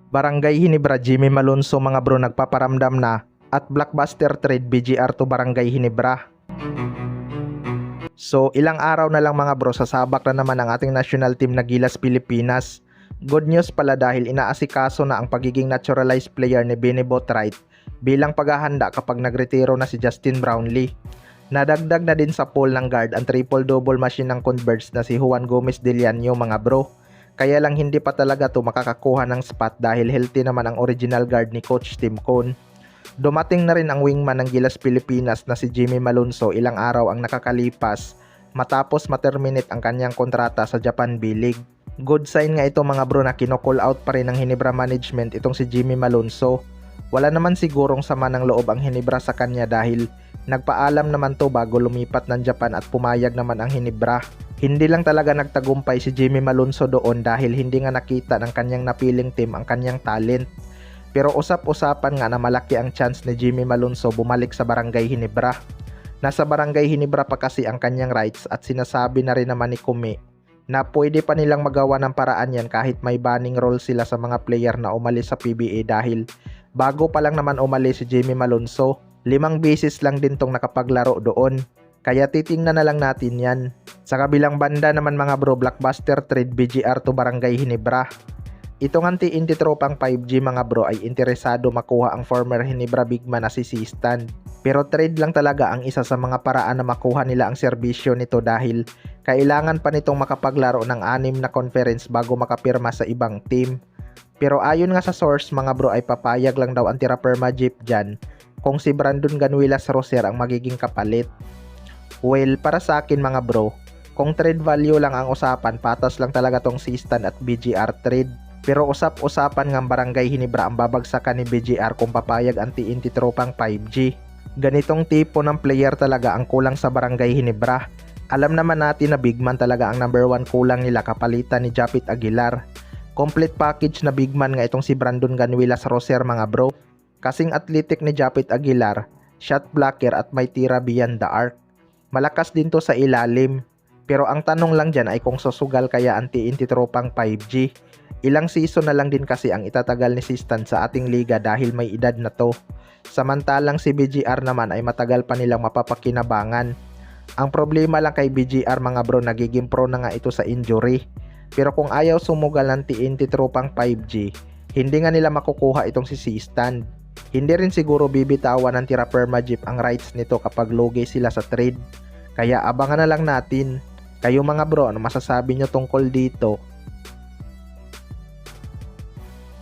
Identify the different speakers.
Speaker 1: Barangay Hinebra Jimmy Malonzo mga bro nagpaparamdam na at blockbuster trade BGR to Barangay Hinebra. So ilang araw na lang mga bro, sasabak na naman ang ating national team na Gilas Pilipinas. Good news pala dahil inaasikaso na ang pagiging naturalized player ni Benny Boatwright bilang paghahanda kapag nagretiro na si Justin Brownlee. Nadagdag na din sa pool ng guard ang triple-double machine ng converts na si Juan Gomez Deliano mga bro. Kaya lang hindi pa talaga to makakakuha ng spot dahil healthy naman ang original guard ni Coach Tim Cone. Dumating na rin ang wingman ng Gilas Pilipinas na si Jimmy Malonzo ilang araw ang nakakalipas matapos ma-terminate ang kanyang kontrata sa Japan B-League. Good sign nga ito mga bro na kino-call out pa rin ng Hinebra management itong si Jimmy Malonzo. Wala naman sigurong sama ng loob ang Hinebra sa kanya dahil nagpaalam naman to bago lumipat ng Japan at pumayag naman ang Hinebra. Hindi lang talaga nagtagumpay si Jimmy Malonzo doon dahil hindi nga nakita ng kanyang napiling team ang kanyang talent. Pero usap-usapan nga na malaki ang chance ni Jimmy Malonzo bumalik sa Barangay Hinebra. Nasa Barangay Hinebra pa kasi ang kanyang rights at sinasabi na rin naman ni Kumi na pwede pa nilang magawa ng paraan yan kahit may banning role sila sa mga player na umalis sa PBA dahil bago pa lang naman umalis si Jimmy Malonzo. 5 beses lang din tong nakapaglaro doon. Kaya titingnan na lang natin yan. Sa kabilang banda naman mga bro, blockbuster trade BGR to Barangay Hinebra. Itong anti-indie tropang 5G mga bro ay interesado makuha ang former Hinebra bigman na si Stan. Pero trade lang talaga ang isa sa mga paraan na makuha nila ang serbisyo nito dahil kailangan pa nitong makapaglaro ng 6 na conference bago makapirma sa ibang team. Pero ayon nga sa source mga bro ay papayag lang daw ang tira perma jeep dyan kung si Brandon Ganuelas Roser ang magiging kapalit. Well, para sa akin mga bro, kung trade value lang ang usapan, patas lang talaga tong Stan at BGR trade. Pero usap-usapan ng Barangay Hinebra ang babagsakan ni BGR kung papayag ang TNT tropang 5G. Ganitong tipo ng player talaga ang kulang sa Barangay Hinebra. Alam naman natin na bigman talaga ang number 1 kulang nila kapalitan ni Japit Aguilar. Complete package na bigman nga itong si Brandon Ganuelas Roser mga bro. Kasing athletic ni Japit Aguilar, shot blocker at may tira beyond the arc. Malakas din to sa ilalim. Pero ang tanong lang dyan ay kung susugal kaya ang TNT tropang 5G. Ilang season na lang din kasi ang itatagal ni Stan sa ating liga dahil may edad na to. Samantalang si BGR naman ay matagal pa nilang mapapakinabangan. Ang problema lang kay BGR mga bro, nagiging pro na nga ito sa injury. Pero kung ayaw sumugal ng TNT tropang 5G, hindi nga nila makukuha itong si Stan. Hindi rin siguro bibitawan ng tira perma jeep ang rights nito kapag lugi sila sa trade. Kaya abangan na lang natin. Kayo mga bro, ano masasabi nyo tungkol dito?